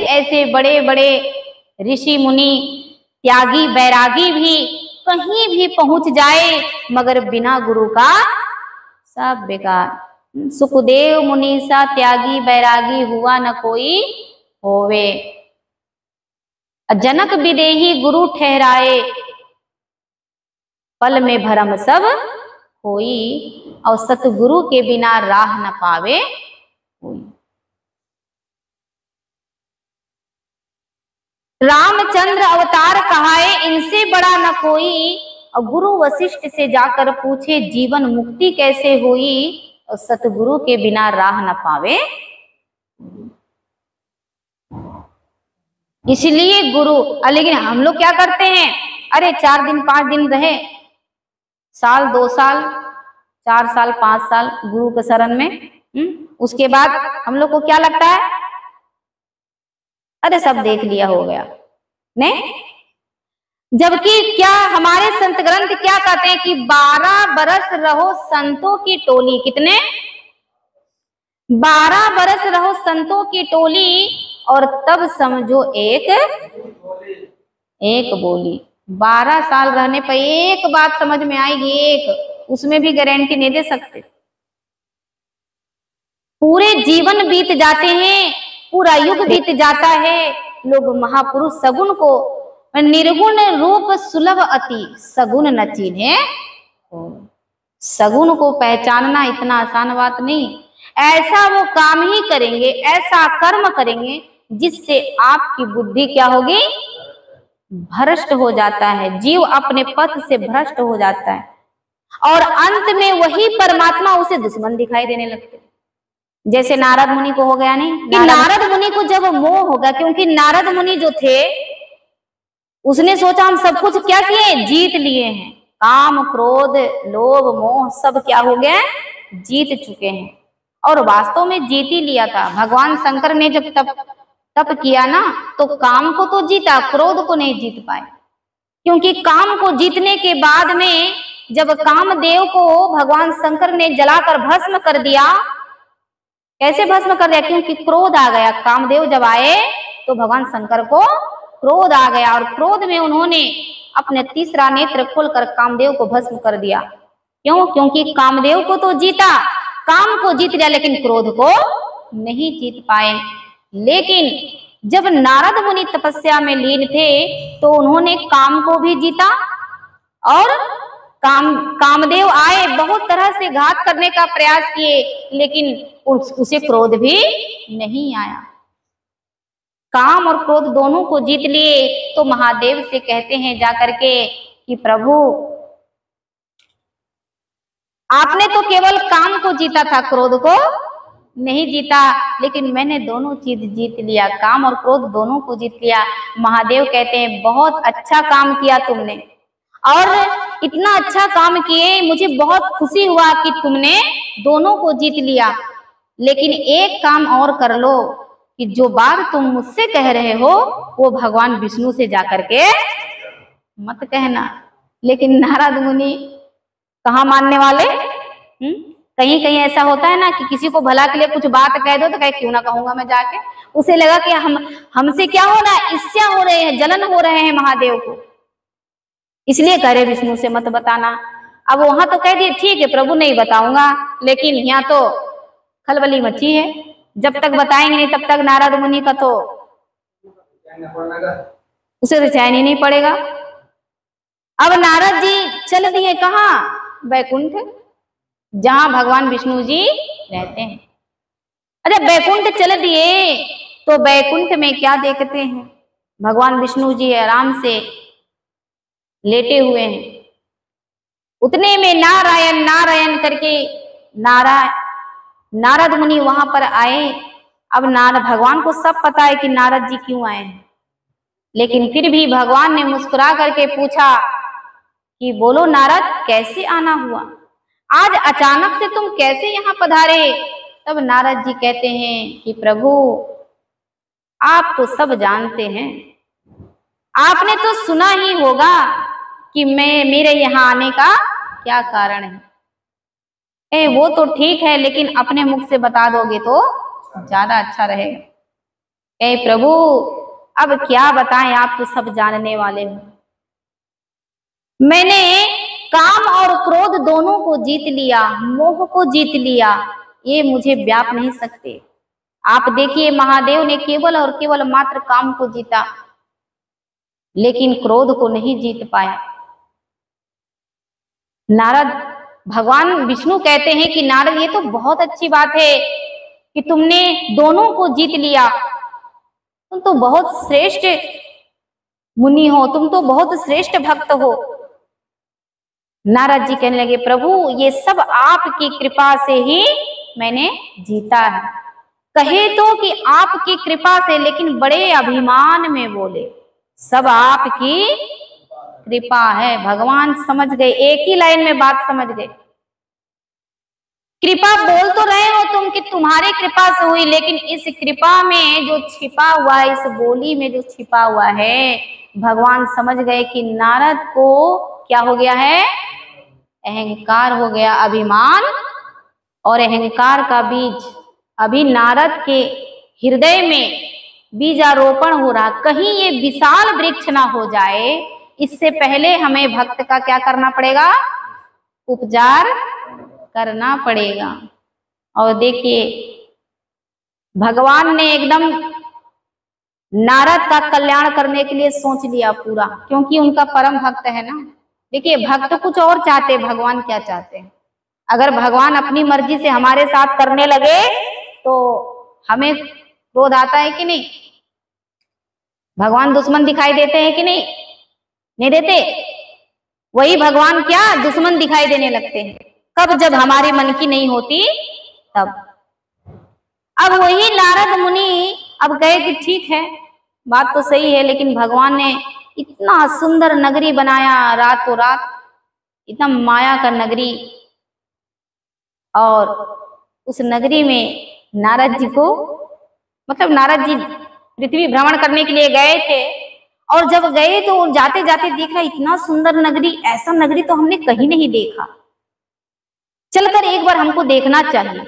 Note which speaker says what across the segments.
Speaker 1: ऐसे बड़े बड़े ऋषि मुनि त्यागी बैरागी भी कहीं भी पहुंच जाए, मगर बिना गुरु का सब बेकार। सुखदेव मुनि सा त्यागी बैरागी हुआ न कोई होवे, जनक विदेही गुरु ठहराए, पल में भरम सब होई, और सतगुरु के बिना राह न पावे कोई। रामचंद्र अवतार कहाए इनसे बड़ा न कोई, और गुरु वशिष्ठ से जाकर पूछे जीवन मुक्ति कैसे हुई, और सतगुरु के बिना राह न पावे। इसलिए गुरु, लेकिन हम लोग क्या करते हैं, अरे 4 दिन 5 दिन रहे, साल 2 साल 4 साल 5 साल गुरु के शरण में, उसके बाद हम लोग को क्या लगता है, अरे सब देख लिया हो गया, नहीं। जबकि क्या हमारे संत ग्रंथ क्या कहते हैं कि 12 बरस रहो संतों की टोली, कितने 12 बरस रहो संतों की टोली, और तब समझो एक बोली। 12 साल रहने पर एक बात समझ में आएगी, एक, उसमें भी गारंटी नहीं दे सकते। पूरे जीवन बीत जाते हैं, पूरा युग बीत जाता है, लोग महापुरुष सगुन को निर्गुण रूप सुलभ अति सगुन न चीन्हे। सगुन को पहचानना इतना आसान बात नहीं। ऐसा वो काम ही करेंगे, ऐसा कर्म करेंगे जिससे आपकी बुद्धि क्या होगी, भ्रष्ट हो जाता है, जीव अपने पथ से भ्रष्ट हो जाता है, और अंत में वही परमात्मा उसे दुश्मन दिखाई देने लगते। जैसे नारद मुनि को हो गया, नहीं कि नारद मुनि को जब मोह होगा, क्योंकि नारद मुनि जो थे उसने सोचा हम सब कुछ क्या किए, जीत लिए हैं, काम क्रोध लोभ मोह सब क्या हो गया, जीत चुके हैं। और वास्तव में जीत ही लिया था। भगवान शंकर ने जब तप किया ना, तो काम को तो जीता, क्रोध को नहीं जीत पाए। क्योंकि काम को जीतने के बाद में जब कामदेव को भगवान शंकर ने जलाकर भस्म कर दिया, कैसे भस्म कर दिया, क्योंकि क्रोध आ गया। कामदेव जब आए तो भगवान शंकर को क्रोध आ गया, और क्रोध में उन्होंने अपने तीसरा नेत्र खोलकर कामदेव को भस्म कर दिया। क्यों? क्योंकि कामदेव को तो जीता, काम को जीत लिया, लेकिन क्रोध को नहीं जीत पाए। लेकिन जब नारद मुनि तपस्या में लीन थे तो उन्होंने काम को भी जीता, और कामदेव आए, बहुत तरह से घात करने का प्रयास किए, लेकिन उसे क्रोध भी नहीं आया। काम और क्रोध दोनों को जीत लिए, तो महादेव से कहते हैं जाकर के कि प्रभु आपने तो केवल काम को जीता था, क्रोध को नहीं जीता, लेकिन मैंने दोनों चीज जीत लिया, काम और क्रोध दोनों को जीत लिया। महादेव कहते हैं बहुत अच्छा काम किया तुमने, और इतना अच्छा काम किए, मुझे बहुत खुशी हुआ कि तुमने दोनों को जीत लिया। लेकिन एक काम और कर लो कि जो बात तुम मुझसे कह रहे हो वो भगवान विष्णु से जाकर के मत कहना। लेकिन नारद मुनि कहाँ मानने वाले, कहीं कहीं ऐसा होता है ना कि किसी को भला के लिए कुछ बात कह दो तो कहे क्यों ना कहूंगा मैं जाके। उसे लगा कि हमसे क्या हो रहा है, ईर्ष्या हो रहे हैं, जलन हो रहे हैं महादेव को, इसलिए कह रहे विष्णु से मत बताना। अब वहां तो कह दिए ठीक है प्रभु नहीं बताऊंगा, लेकिन यहाँ तो खलबली मची है, जब तक बताएंगे नहीं तब तक नारद मुनि का तो उसे तो चैन ही नहीं पड़ेगा। अब नारद जी चल दिए कहाँ, बैकुंठ, जहां भगवान विष्णु जी रहते हैं। अच्छा बैकुंठ चल दिए तो बैकुंठ में क्या देखते हैं, भगवान विष्णु जी आराम से लेटे हुए हैं। उतने में नारायण नारायण करके नारद मुनि वहां पर आए। अब भगवान को सब पता है कि नारद जी क्यों आए हैं, लेकिन फिर भी भगवान ने मुस्कुरा करके पूछा कि बोलो नारद कैसे आना हुआ, आज अचानक से तुम कैसे यहाँ पधारे। तब नारद जी कहते हैं कि प्रभु आप तो सब जानते हैं, आपने तो सुना ही होगा कि मेरे यहाँ आने का क्या कारण है। वो तो ठीक है, लेकिन अपने मुख से बता दोगे तो ज्यादा अच्छा रहेगा। हे प्रभु अब क्या बताएं, आप तो सब जानने वाले हो। मैंने काम और क्रोध दोनों को जीत लिया, मोह को जीत लिया, ये मुझे व्याप नहीं सकते। आप देखिए महादेव ने केवल और केवल मात्र काम को जीता, लेकिन क्रोध को नहीं जीत पाया। नारद, भगवान विष्णु कहते हैं कि नारद ये तो बहुत अच्छी बात है कि तुमने दोनों को जीत लिया, तुम तो बहुत श्रेष्ठ मुनि हो, तुम तो बहुत श्रेष्ठ भक्त हो। नारद जी कहने लगे प्रभु ये सब आपकी कृपा से ही मैंने जीता है। कहे तो कि आपकी कृपा से, लेकिन बड़े अभिमान में बोले सब आपकी कृपा है। भगवान समझ गए, एक ही लाइन में बात समझ गए। कृपा बोल तो रहे हो तुम कि तुम्हारी कृपा से हुई, लेकिन इस कृपा में जो छिपा हुआ है, इस बोली में जो छिपा हुआ है, भगवान समझ गए कि नारद को क्या हो गया है, अहंकार हो गया, अभिमान। और अहंकार का बीज अभी नारद के हृदय में बीजारोपण हो रहा। कहीं ये विशाल वृक्ष ना हो जाए, इससे पहले हमें भक्त का क्या करना पड़ेगा, उपचार करना पड़ेगा। और देखिए भगवान ने एकदम नारद का कल्याण करने के लिए सोच लिया पूरा, क्योंकि उनका परम भक्त है ना। देखिए भक्त कुछ और चाहते, भगवान क्या चाहते हैं। अगर भगवान अपनी मर्जी से हमारे साथ करने लगे तो हमें क्रोध आता है कि नहीं। भगवान दुश्मन दिखाई देते हैं कि नहीं, नहीं देते। वही भगवान क्या दुश्मन दिखाई देने लगते हैं, कब, जब हमारे मन की नहीं होती तब। अब वही नारद मुनि अब कहे कि ठीक है बात तो सही है, लेकिन भगवान ने इतना सुंदर नगरी बनाया रातों रात, इतना माया का नगरी, और उस नगरी में नारद जी को, मतलब नारद जी पृथ्वी भ्रमण करने के लिए गए थे, और जब गए तो जाते जाते देखा इतना सुंदर नगरी, ऐसा नगरी तो हमने कहीं नहीं देखा, चलकर एक बार हमको देखना चाहिए।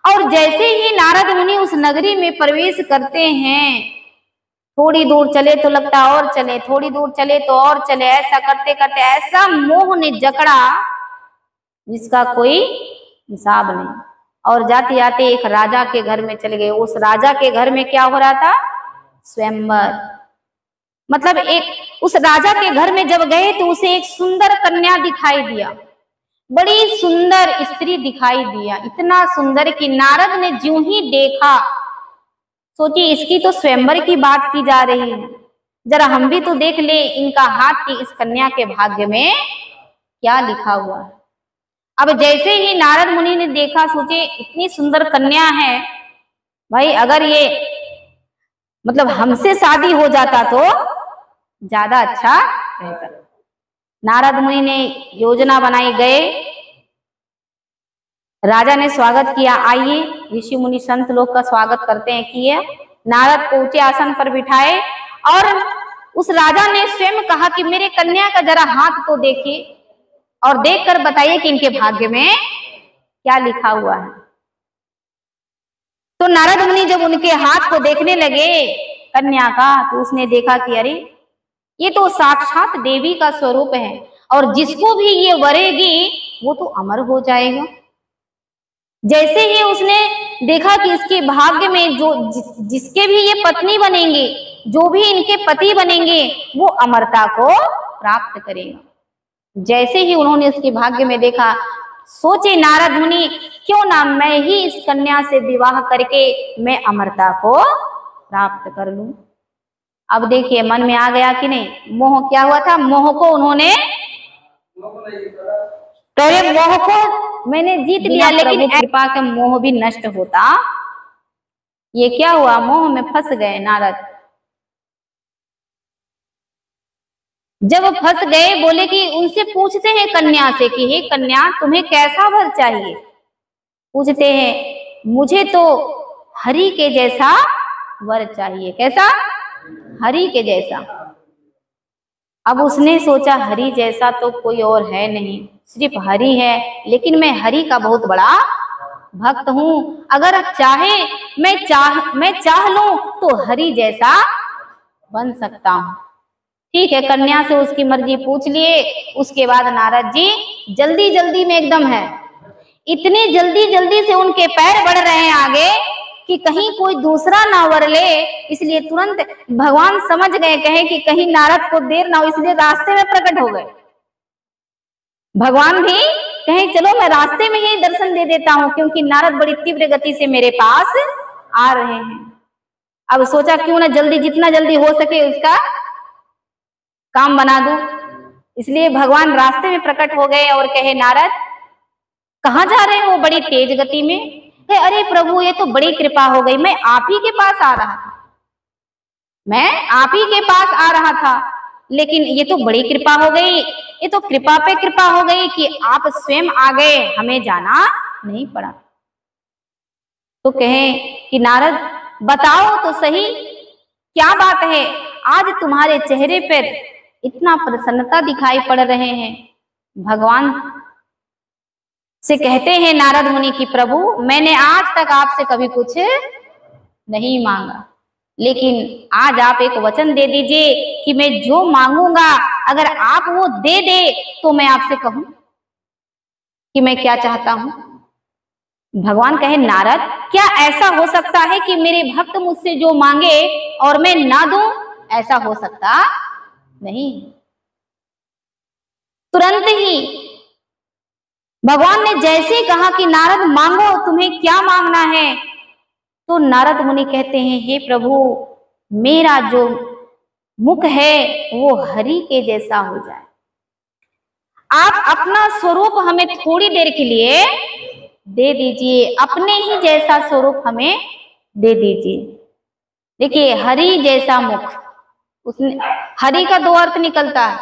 Speaker 1: और जैसे ही नारद मुनि उस नगरी में प्रवेश करते हैं, थोड़ी दूर चले तो लगता और चले, थोड़ी दूर चले तो और चले, ऐसा करते करते ऐसा मोह ने जकड़ा जिसका कोई हिसाब नहीं। और जाते जाते एक राजा के घर में चले गए। उस राजा के घर में क्या हो रहा था, स्वयंवर। मतलब एक उस राजा के घर में जब गए तो उसे एक सुंदर कन्या दिखाई दिया, बड़ी सुंदर स्त्री दिखाई दिया, इतना सुंदर कि नारद ने ज्यों ही देखा सोची इसकी तो स्वयंवर की बात की जा रही है, जरा हम भी तो देख ले इनका हाथ की इस कन्या के भाग्य में क्या लिखा हुआ है। अब जैसे ही नारद मुनि ने देखा, सोचे इतनी सुंदर कन्या है, भाई अगर ये मतलब हमसे शादी हो जाता तो ज्यादा अच्छा रहता। नारद मुनि ने योजना बनाई, गए, राजा ने स्वागत किया, आइए। ऋषि मुनि संत लोग का स्वागत करते हैं, किए। नारद को ऊंचे आसन पर बिठाए, और उस राजा ने स्वयं कहा कि मेरे कन्या का जरा हाथ तो देखिए, और देखकर बताइए कि इनके भाग्य में क्या लिखा हुआ है। तो नारद मुनि जब उनके हाथ को देखने लगे कन्या का, तो उसने देखा कि अरे ये तो साक्षात देवी का स्वरूप है, और जिसको भी ये वरेगी वो तो अमर हो जाएगा। जैसे ही उसने देखा कि इसके भाग्य में जो जिसके भी ये पत्नी बनेंगे, जो भी इनके पति बनेंगे, वो अमरता को प्राप्त करेगा। जैसे ही उन्होंने उसके भाग्य में देखा, सोचे नारद मुनि क्यों ना मैं ही इस कन्या से विवाह करके मैं अमरता को प्राप्त कर लूं। अब देखिए मन में आ गया कि नहीं, मोह क्या हुआ था, मोह को उन्होंने, पहले मोह को मैंने जीत लिया, लेकिन कृपा का मोह भी नष्ट होता। ये क्या हुआ, मोह में फंस गए नारद। जब फंस गए, बोले कि उनसे पूछते हैं कन्या से कि हे कन्या तुम्हें कैसा वर चाहिए। पूछते हैं मुझे तो हरि के जैसा वर चाहिए। कैसा, हरि के जैसा। अब उसने सोचा हरि जैसा तो कोई और है नहीं, सिर्फ हरि है, लेकिन मैं हरि का बहुत बड़ा भक्त हूं, अगर चाहे मैं चाह लूं तो हरि जैसा बन सकता हूं। ठीक है, कन्या से उसकी मर्जी पूछ लिए। उसके बाद नारद जी जल्दी जल्दी में एकदम है, इतने जल्दी जल्दी से उनके पैर बढ़ रहे हैं आगे कि कहीं कोई दूसरा ना वर ले, इसलिए तुरंत भगवान समझ गए, कहे कि कहीं नारद को देर ना हो, इसलिए रास्ते में प्रकट हो गए। भगवान भी कहे चलो मैं रास्ते में ही दर्शन दे देता हूं, क्योंकि नारद बड़ी तीव्र गति से मेरे पास आ रहे हैं। अब सोचा क्यों ना जल्दी, जितना जल्दी हो सके उसका काम बना दूं, इसलिए भगवान रास्ते में प्रकट हो गए और कहे नारद कहाँ जा रहे हो बड़ी तेज गति में? है अरे प्रभु ये तो बड़ी कृपा हो गई, मैं आप ही के पास आ रहा था, मैं आप ही के पास आ रहा था, लेकिन ये तो बड़ी कृपा हो गई, ये तो कृपा पे कृपा हो गई कि आप स्वयं आ गए, हमें जाना नहीं पड़ा। तो कहे कि नारद बताओ तो सही क्या बात है, आज तुम्हारे चेहरे पर इतना प्रसन्नता दिखाई पड़ रहे हैं। भगवान से कहते हैं नारद मुनि की प्रभु मैंने आज तक आपसे कभी कुछ नहीं मांगा, लेकिन आज आप एक वचन दे दीजिए कि मैं जो मांगूंगा अगर आप वो दे दे तो मैं आपसे कहूं कि मैं क्या चाहता हूं। भगवान कहे नारद क्या ऐसा हो सकता है कि मेरे भक्त मुझसे जो मांगे और मैं ना दूं? ऐसा हो सकता नहीं। तुरंत ही भगवान ने जैसे कहा कि नारद मांगो, तुम्हें क्या मांगना है? तो नारद मुनि कहते हैं हे प्रभु मेरा जो मुख है वो हरि के जैसा हो जाए, आप अपना स्वरूप हमें थोड़ी देर के लिए दे दीजिए, अपने ही जैसा स्वरूप हमें दे दीजिए। देखिए हरि जैसा मुख, उसने हरि का दो अर्थ निकलता है,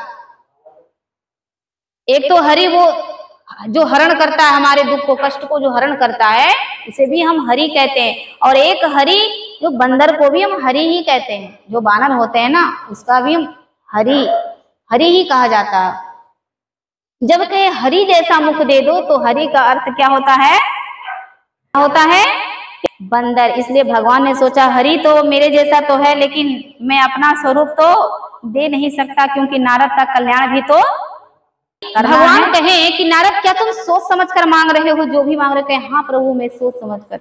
Speaker 1: एक तो हरि वो जो हरण करता है हमारे दुख को कष्ट को जो हरण करता है उसे भी हम हरि कहते हैं, और एक हरि जो बंदर को भी हम हरि ही कहते हैं, जो बानर होते हैं ना उसका भी हम हरि ही कहा जाता है। जब कहे हरि जैसा मुख दे दो तो हरि का अर्थ क्या होता है? बंदर। इसलिए भगवान ने सोचा हरि तो मेरे जैसा तो है, लेकिन मैं अपना स्वरूप तो दे नहीं सकता क्योंकि नारद का कल्याण भी तो भगवान कहे कि नारद क्या तुम सोच समझ कर मांग रहे हो? जो भी मांग रहे हो? हाँ प्रभु मैं सोच समझ कर,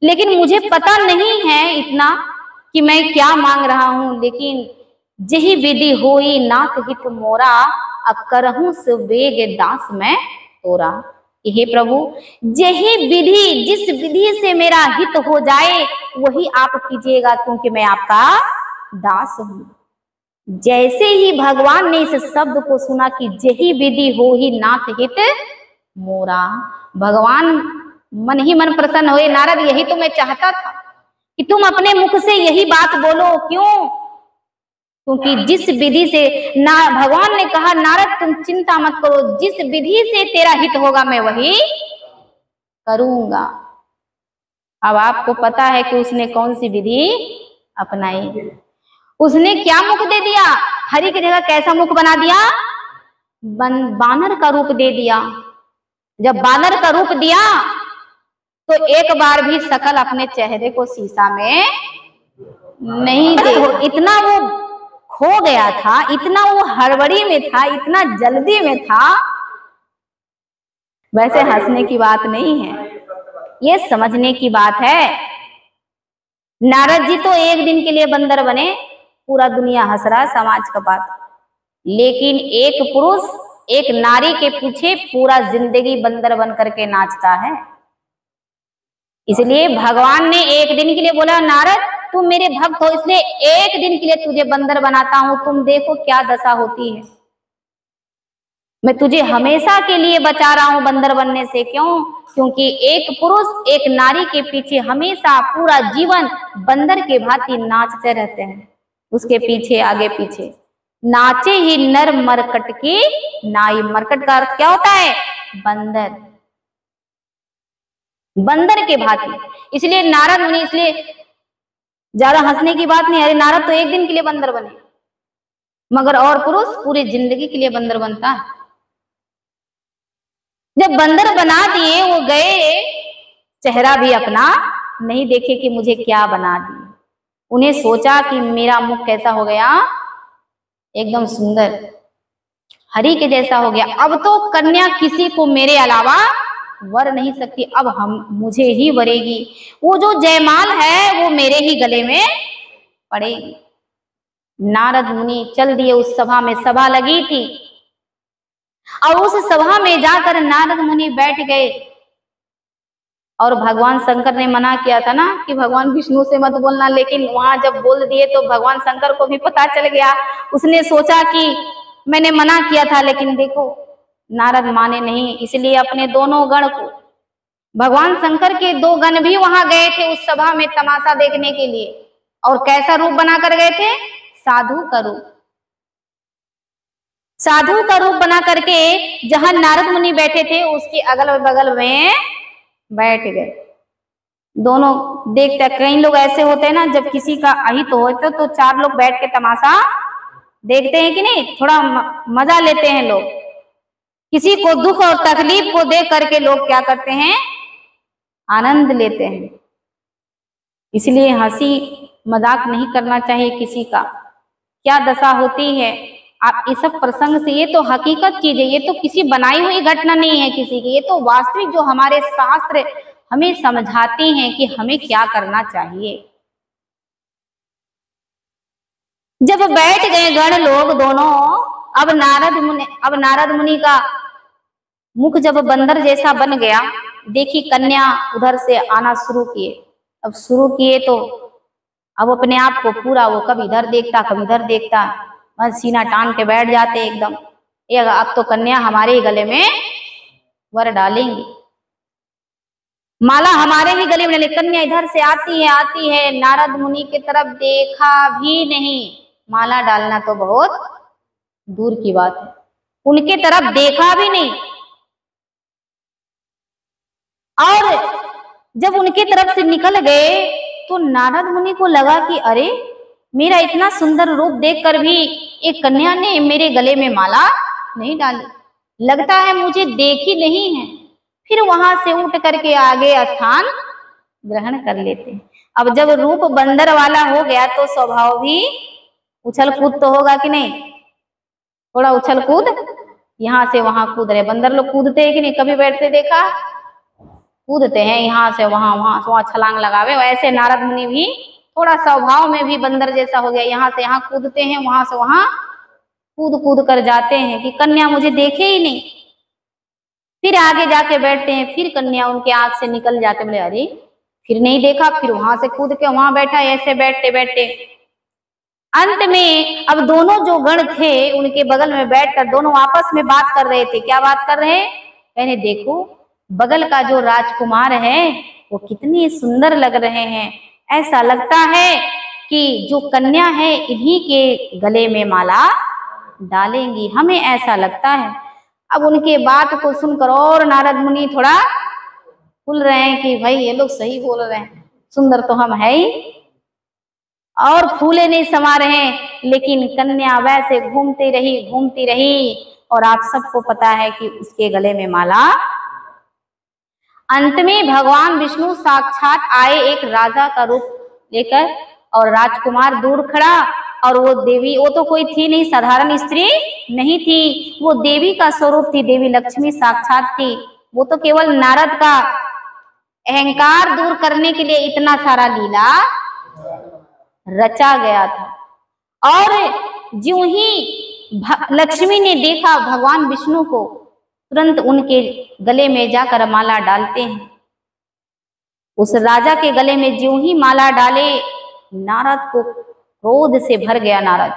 Speaker 1: लेकिन मुझे पता नहीं है इतना कि मैं क्या मांग रहा हूं, लेकिन जही विधि होई नाथ हित मोरा अकरहूं सुबेग दास में तोरा। हे प्रभु जही विधि, जिस विधि से मेरा हित हो जाए वही आप कीजिएगा, क्योंकि मैं आपका दास हूं। जैसे ही भगवान ने इस शब्द को सुना कि जही विधि हो ही नाथ हित मोरा, भगवान मन ही मन प्रसन्न हुए। नारद यही तो मैं चाहता था कि तुम अपने मुख से यही बात बोलो। क्यों? क्योंकि जिस विधि से ना भगवान ने कहा नारद तुम चिंता मत करो, जिस विधि से तेरा हित होगा मैं वही करूंगा। अब आपको पता है कि उसने कौन सी विधि अपनाई। उसने क्या मुख दे दिया? हरि की जगह कैसा मुख बना दिया? बानर का रूप दे दिया। जब बानर का रूप दिया तो एक बार भी शकल अपने चेहरे को शीशा में नहीं देखो, इतना वो खो गया था, इतना वो हड़बड़ी में था, इतना जल्दी में था। वैसे हंसने की बात नहीं है, ये समझने की बात है। नारद जी तो एक दिन के लिए बंदर बने, पूरा दुनिया हंस रहा, समाज का बात, लेकिन एक पुरुष एक नारी के पीछे पूरा जिंदगी बंदर बन करके नाचता है। इसलिए भगवान ने एक दिन के लिए बोला नारद तुम मेरे भक्त हो, इसलिए एक दिन के लिए तुझे बंदर बनाता हूं, तुम देखो क्या दशा होती है। मैं तुझे हमेशा के लिए बचा रहा हूं बंदर बनने से। क्यों? क्योंकि एक पुरुष एक नारी के पीछे हमेशा पूरा जीवन बंदर के भांति नाचते रहते हैं, उसके पीछे आगे पीछे। नाचे ही नर मरकट की नाई। मरकट का अर्थ क्या होता है? बंदर, बंदर के भांति। इसलिए नारद मुनि, इसलिए ज्यादा हंसने की बात नहीं है। अरे नारद तो एक दिन के लिए बंदर बने, मगर और पुरुष पूरी जिंदगी के लिए बंदर बनता है। जब बंदर बना दिए वो गए चेहरा भी अपना नहीं देखे कि मुझे क्या बना दिया। उन्हें सोचा कि मेरा मुख कैसा हो गया, एकदम सुंदर हरि के जैसा हो गया। अब तो कन्या किसी को मेरे अलावा वर नहीं सकती, अब मुझे ही वरेगी। वो जो जयमाल है वो मेरे ही गले में पड़ेगी। नारद मुनि चल दिए उस सभा में, सभा लगी थी और उस सभा में जाकर नारद मुनि बैठ गए। और भगवान शंकर ने मना किया था ना कि भगवान विष्णु से मत बोलना, लेकिन वहां जब बोल दिए तो भगवान शंकर को भी पता चल गया। उसने सोचा कि मैंने मना किया था, लेकिन देखो नारद माने नहीं, इसलिए अपने दोनों गण को, भगवान शंकर के 2 गण भी वहां गए थे उस सभा में तमाशा देखने के लिए। और कैसा रूप बनाकर गए थे? साधु का रूप। साधु का रूप बना करके जहां नारद मुनि बैठे थे उसके अगल बगल में बैठ गए। दोनों देखते, कई लोग ऐसे होते हैं ना, जब किसी का अहित हो तो 4 लोग बैठ के तमाशा देखते हैं कि नहीं, थोड़ा मजा लेते हैं लोग। किसी को दुख और तकलीफ को देख करके लोग क्या करते हैं? आनंद लेते हैं। इसलिए हंसी मजाक नहीं करना चाहिए किसी का, क्या दशा होती है। आप इस सब प्रसंग से, ये तो हकीकत चीज है, ये तो किसी बनाई हुई घटना नहीं है किसी की, ये तो वास्तविक जो हमारे शास्त्र हमें समझाते हैं कि हमें क्या करना चाहिए। जब बैठ गए गण लोग दोनों, अब नारद मुनि का मुख जब बंदर जैसा बन गया, देखी कन्या उधर से आना शुरू किए। अब शुरू किए तो अब अपने आप को पूरा वो कभी इधर देखता कभी इधर देखता, बस सीना टान के बैठ जाते एकदम, ये अब तो कन्या हमारे ही गले में वर डालेंगी, माला हमारे ही गले में डालेंगी। कन्या इधर से आती है, नारद मुनि की तरफ देखा भी नहीं, माला डालना तो बहुत दूर की बात है, उनके तरफ देखा भी नहीं। और जब उनके तरफ से निकल गए तो नारद मुनि को लगा कि अरे, मेरा इतना सुंदर रूप देखकर भी एक कन्या ने मेरे गले में माला नहीं डाली, लगता है मुझे देखी नहीं है। फिर वहां से उठ करके आगे स्थान ग्रहण कर लेते हैं। अब जब रूप बंदर वाला हो गया तो स्वभाव भी उछल कूद तो होगा कि नहीं, थोड़ा उछल कूद, यहाँ से वहां कूद रहे। बंदर लोग कूदते हैं कि नहीं, कभी बैठते देखा? कूदते हैं, यहाँ से वहां, वहां से वहां छलांग लगावे। वैसे नारद मुनि भी थोड़ा स्वभाव में भी बंदर जैसा हो गया, यहाँ से यहाँ कूदते हैं, वहां से वहां कूद कूद कर जाते हैं कि कन्या मुझे देखे ही नहीं। फिर आगे जाके बैठते हैं, फिर कन्या उनके आंख से निकल जाते, बोले अरे फिर नहीं देखा, फिर वहां से कूद के वहां बैठा। ऐसे बैठते बैठते अंत में अब दोनों जो गण थे उनके बगल में बैठकर दोनों आपस में बात कर रहे थे। क्या बात कर रहे? कहने देखो बगल का जो राजकुमार है वो कितने सुंदर लग रहे हैं, ऐसा लगता है कि जो कन्या है इन्हीं के गले में माला डालेंगी, हमें ऐसा लगता है। अब उनके बात को सुनकर और नारद मुनि थोड़ा खुल रहे हैं कि भाई ये लोग सही बोल रहे हैं, सुंदर तो हम है ही, और फूले नहीं समा रहे हैं। लेकिन कन्या वैसे घूमती रही और आप सबको पता है कि उसके गले में माला। अंत में भगवान विष्णु साक्षात आए एक राजा का रूप लेकर, और राजकुमार दूर खड़ा, और वो देवी, वो तो कोई थी नहीं, साधारण स्त्री नहीं थी, वो देवी का स्वरूप थी, देवी लक्ष्मी साक्षात थी। वो तो केवल नारद का अहंकार दूर करने के लिए इतना सारा लीला रचा गया था। और ज्यों ही लक्ष्मी ने देखा भगवान विष्णु को, तुरंत उनके गले में जाकर माला डालते हैं। उस राजा के गले में ज्यों ही माला डाले, नारद को क्रोध से भर गया नारद,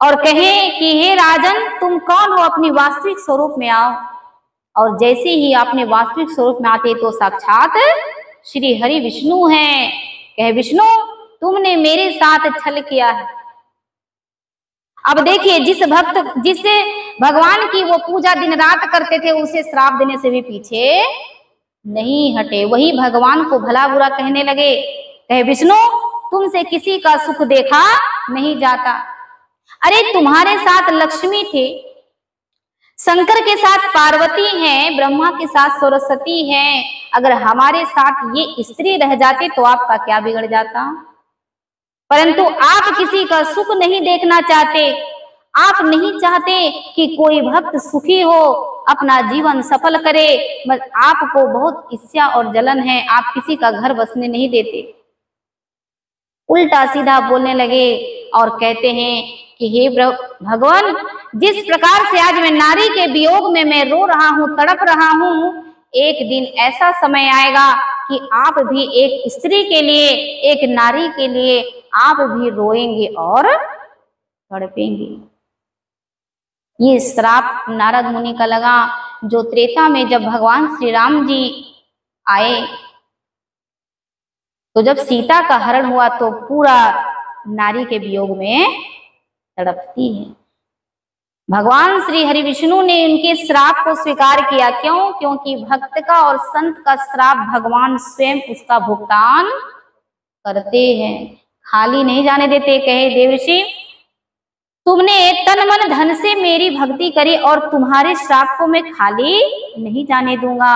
Speaker 1: और कहे कि हे राजन तुम कौन हो, अपनी वास्तविक स्वरूप में आओ। और जैसे ही अपने वास्तविक स्वरूप में आते तो साक्षात श्री हरि विष्णु हैं। कहे विष्णु तुमने मेरे साथ छल किया है। अब देखिए जिससे भगवान की वो पूजा दिन रात करते थे, उसे श्राप देने से भी पीछे नहीं हटे, वही भगवान को भला बुरा कहने लगे। कहे विष्णु तुमसे किसी का सुख देखा नहीं जाता, अरे तुम्हारे साथ लक्ष्मी थे, शंकर के साथ पार्वती हैं, ब्रह्मा के साथ सरस्वती हैं। अगर हमारे साथ ये स्त्री रह जाती तो आपका क्या बिगड़ जाता? परंतु आप किसी का सुख नहीं देखना चाहते। आप नहीं चाहते कि कोई भक्त सुखी हो, अपना जीवन सफल करे। बस आपको बहुत ईर्ष्या और जलन है, आप किसी का घर बसने नहीं देते। उल्टा सीधा बोलने लगे और कहते हैं कि हे भगवान, जिस प्रकार से आज मैं नारी के वियोग में मैं रो रहा हूँ, तड़प रहा हूँ, एक दिन ऐसा समय आएगा कि आप भी एक स्त्री के लिए, एक नारी के लिए आप भी रोएंगे और तड़पेंगे। ये श्राप नारद मुनि का लगा, जो त्रेता में जब भगवान श्री राम जी आए तो जब सीता का हरण हुआ तो पूरा नारी के वियोग में तड़पती है। भगवान श्री हरि विष्णु ने उनके श्राप को स्वीकार किया। क्यों? क्योंकि भक्त का और संत का श्राप भगवान स्वयं उसका भुगतान करते हैं, खाली नहीं जाने देते। कहे देवर्षि, तुमने तन मन धन से मेरी भक्ति करी और तुम्हारे श्राप को मैं खाली नहीं जाने दूंगा।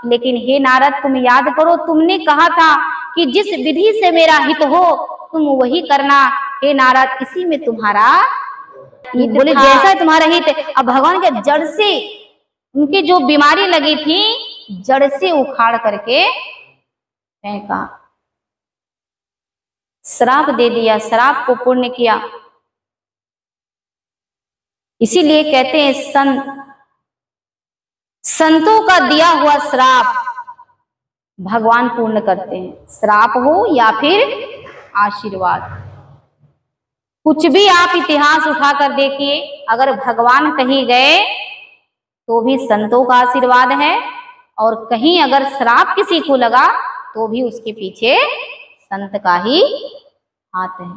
Speaker 1: लेकिन हे नारद, तुम याद करो, तुमने कहा था कि जिस विधि से मेरा हित हो तुम वही करना। हे नारद, इसी में तुम्हारा बोले जैसा तुम्हारा हित। अब भगवान के जड़ से उनकी जो बीमारी लगी थी, जड़ से उखाड़ करके फेंका, श्राप दे दिया, श्राप को पूर्ण किया। इसीलिए कहते हैं संतों का दिया हुआ श्राप भगवान पूर्ण करते हैं, श्राप हो या फिर आशीर्वाद। कुछ भी आप इतिहास उठाकर देखिए, अगर भगवान कहीं गए तो भी संतों का आशीर्वाद है, और कहीं अगर श्राप किसी को लगा तो भी उसके पीछे संत का ही हाथ है।